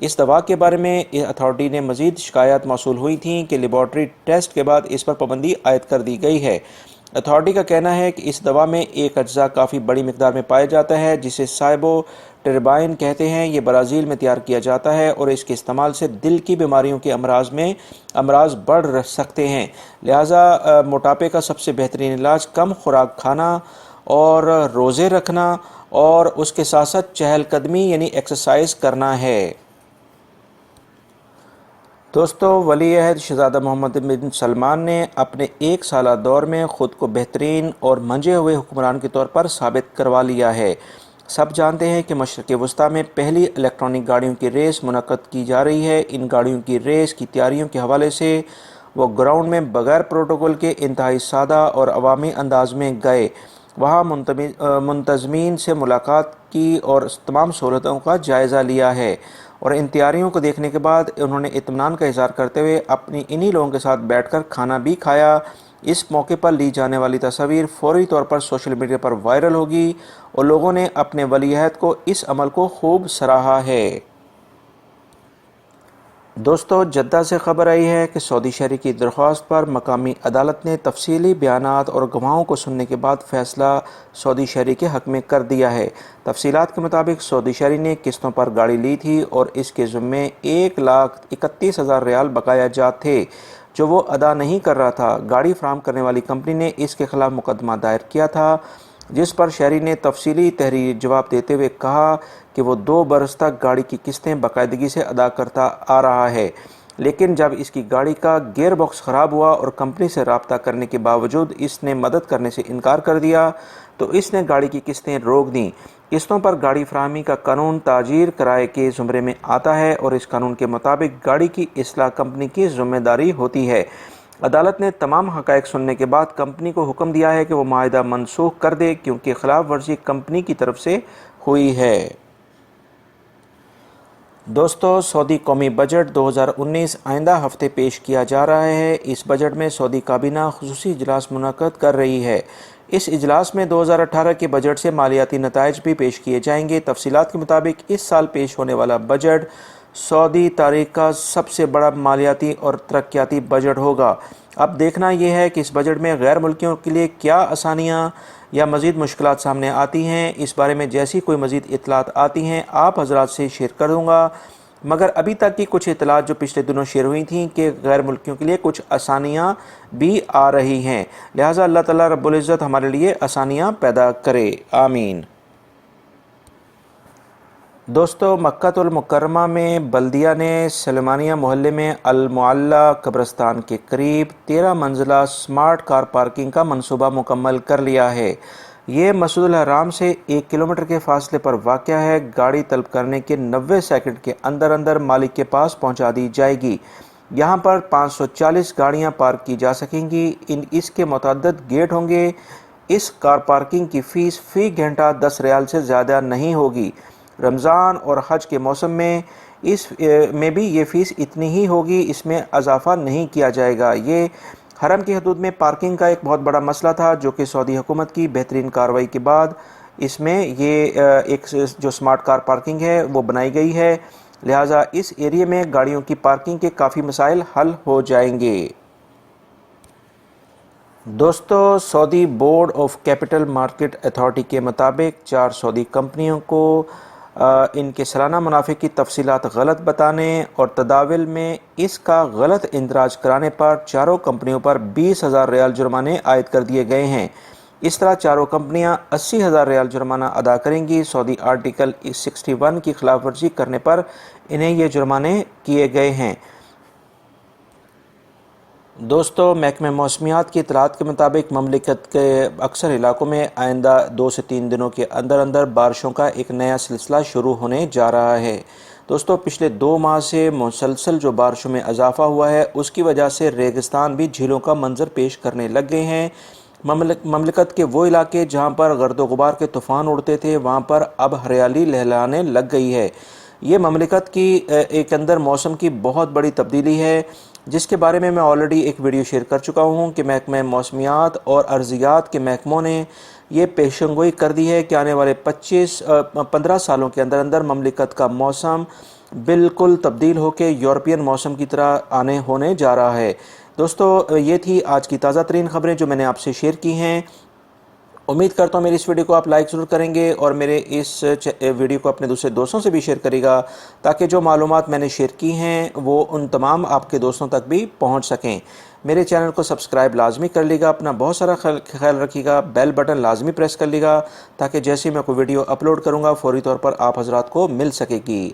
اس دوا کے بارے میں اتھارٹی نے مزید شکایات موصول ہوئی تھیں کہ لیبارٹری ٹیسٹ کے بعد اس پر پابندی عائد کر دی گئی ہے۔ اتھارٹی کا کہنا ہے کہ اس دوا میں ایک اجزاء کافی بڑی مقدار میں پایا جاتا ہے جسے سائبو ٹربائن کہتے ہیں۔ یہ برازیل میں تیار کیا جاتا ہے اور اس کے استعمال سے دل کی بیماریوں کے امراض بڑھ سکتے ہیں، لہٰذا موٹاپے کا سب سے بہترین علاج کم خوراک کھانا اور روزے رکھنا اور اس کے ساتھ ساتھ چہل قدمی یعنی ایکسرسائز کرنا ہے۔ دوستو، ولی عہد شہزادہ محمد بن سلمان نے اپنے 1 سالہ دور میں خود کو بہترین اور منجے ہوئے حکمران کے طور پر ثابت کروا لیا ہے۔ سب جانتے ہیں کہ مشرق وسطیٰ میں پہلی الیکٹرانک گاڑیوں کی ریس منعقد کی جا رہی ہے۔ ان گاڑیوں کی ریس کی تیاریوں کے حوالے سے وہ گراؤنڈ میں بغیر پروٹوکول کے انتہائی سادہ اور عوامی انداز میں گئے، وہاں منتظمین سے ملاقات کی اور تمام سہولتوں کا جائزہ لیا ہے، اور ان تیاریوں کو دیکھنے کے بعد انہوں نے اطمینان کا اظہار کرتے ہوئے انہی لوگوں کے ساتھ بیٹھ کر کھانا بھی کھایا۔ اس موقع پر لی جانے والی تصاویر فوری طور پر سوشل میڈیا پر وائرل ہوگی اور لوگوں نے اپنے ولی عہد کو اس عمل کو خوب سراہا ہے۔ دوستو، جدہ سے خبر آئی ہے کہ سعودی شہری کی درخواست پر مقامی عدالت نے تفصیلی بیانات اور گواہوں کو سننے کے بعد فیصلہ سعودی شہری کے حق میں کر دیا ہے۔ تفصیلات کے مطابق سعودی شہری نے قسطوں پر گاڑی لی تھی اور اس کے ذمے 1,31,000 ریال بقایا جات تھے جو وہ ادا نہیں کر رہا تھا۔ گاڑی فراہم کرنے والی کمپنی نے اس کے خلاف مقدمہ دائر کیا تھا، جس پر شہری نے تفصیلی تحریری جواب دیتے ہوئے کہا کہ وہ 2 برس تک گاڑی کی قسطیں باقاعدگی سے ادا کرتا آ رہا ہے، لیکن جب اس کی گاڑی کا گیئر باکس خراب ہوا اور کمپنی سے رابطہ کرنے کے باوجود اس نے مدد کرنے سے انکار کر دیا تو اس نے گاڑی کی قسطیں روک دیں۔ قسطوں پر گاڑی فراہمی کا قانون تاجر کرائے کے زمرے میں آتا ہے اور اس قانون کے مطابق گاڑی کی اصلاح کمپنی کی ذمہ داری ہوتی ہے۔ عدالت نے تمام حقائق سننے کے بعد کمپنی کو حکم دیا ہے کہ وہ معاہدہ منسوخ کر دے کیونکہ خلاف ورزی کمپنی کی طرف سے ہوئی ہے۔ دوستو، سعودی قومی بجٹ 2019 آئندہ ہفتے پیش کیا جا رہا ہے۔ اس بجٹ میں سعودی کابینہ خصوصی اجلاس منعقد کر رہی ہے۔ اس اجلاس میں 2018 کے بجٹ سے مالیاتی نتائج بھی پیش کیے جائیں گے۔ تفصیلات کے مطابق اس سال پیش ہونے والا بجٹ سعودی تاریخ کا سب سے بڑا مالیاتی اور ترقیاتی بجٹ ہوگا۔ اب دیکھنا یہ ہے کہ اس بجٹ میں غیر ملکیوں کے لیے کیا آسانیاں یا مزید مشکلات سامنے آتی ہیں۔ اس بارے میں جیسی کوئی مزید اطلاعات آتی ہیں آپ حضرات سے شیئر کر دوں گا، مگر ابھی تک کی کچھ اطلاعات جو پچھلے دنوں شیئر ہوئی تھیں کہ غیر ملکیوں کے لیے کچھ آسانیاں بھی آ رہی ہیں، لہٰذا اللہ تعالیٰ رب العزت ہمارے لیے آسانیاں پیدا کرے، آمین۔ دوستو، مکہ المکرمہ میں بلدیہ نے سلیمانیہ محلے میں المعلی قبرستان کے قریب 13 منزلہ سمارٹ کار پارکنگ کا منصوبہ مکمل کر لیا ہے۔ یہ مسجد الحرام سے 1 کلومیٹر کے فاصلے پر واقع ہے۔ گاڑی طلب کرنے کے 90 سیکنڈ کے اندر اندر مالک کے پاس پہنچا دی جائے گی۔ یہاں پر 540 گاڑیاں پارک کی جا سکیں گی۔ اس کے متعدد گیٹ ہوں گے۔ اس کار پارکنگ کی فیس فی گھنٹہ 10 ریال سے زیادہ نہیں ہوگی۔ رمضان اور حج کے موسم میں اس میں بھی یہ فیس اتنی ہی ہوگی، اس میں اضافہ نہیں کیا جائے گا۔ یہ حرم کی حدود میں پارکنگ کا ایک بہت بڑا مسئلہ تھا جو کہ سعودی حکومت کی بہترین کارروائی کے بعد اس میں یہ ایک جو سمارٹ کار پارکنگ ہے وہ بنائی گئی ہے، لہٰذا اس ایریے میں گاڑیوں کی پارکنگ کے کافی مسائل حل ہو جائیں گے۔ دوستو، Saudi board of capital market authority کے مطابق 4 سعودی کمپنیوں کو ان کے سالانہ منافع کی تفصیلات غلط بتانے اور تداول میں اس کا غلط اندراج کرانے پر چاروں کمپنیوں پر 20,000 ریال جرمانے عائد کر دیے گئے ہیں۔ اس طرح چاروں کمپنیاں 80,000 ریال جرمانہ ادا کریں گی۔ سعودی آرٹیکل 61 کی خلاف ورزی کرنے پر انہیں یہ جرمانے کیے گئے ہیں۔ دوستو، محکمہ موسمیات کی اطلاعات کے مطابق مملکت کے اکثر علاقوں میں آئندہ 2 سے 3 دنوں کے اندر اندر بارشوں کا ایک نیا سلسلہ شروع ہونے جا رہا ہے۔ دوستو، پچھلے 2 ماہ سے مسلسل جو بارشوں میں اضافہ ہوا ہے اس کی وجہ سے ریگستان بھی جھیلوں کا منظر پیش کرنے لگ گئے ہیں۔ مملکت کے وہ علاقے جہاں پر گرد و غبار کے طوفان اڑتے تھے وہاں پر اب ہریالی لہلانے لگ گئی ہے۔ یہ مملکت کی ایک اندر موسم کی بہت بڑی تبدیلی ہے جس کے بارے میں آلریڈی ایک ویڈیو شیئر کر چکا ہوں کہ محکمہ موسمیات اور ارضیات کے محکموں نے یہ پیشن گوئی کر دی ہے کہ آنے والے 15 سالوں کے اندر اندر مملکت کا موسم بالکل تبدیل ہو کے یورپین موسم کی طرح ہونے جا رہا ہے۔ دوستو، یہ تھی آج کی تازہ ترین خبریں جو میں نے آپ سے شیئر کی ہیں۔ امید کرتا ہوں میری اس ویڈیو کو آپ لائک ضرور کریں گے اور میرے اس ویڈیو کو اپنے دوسرے دوستوں سے بھی شیئر کرے گا، تاکہ جو معلومات میں نے شیئر کی ہیں وہ ان تمام آپ کے دوستوں تک بھی پہنچ سکیں۔ میرے چینل کو سبسکرائب لازمی کر لیے گا، اپنا بہت سارا خیال رکھیے گا، بیل بٹن لازمی پریس کر لیے گا، تاکہ جیسے میں کوئی ویڈیو اپلوڈ کروں گا فوری طور پر آپ حضرات کو مل سکے گی۔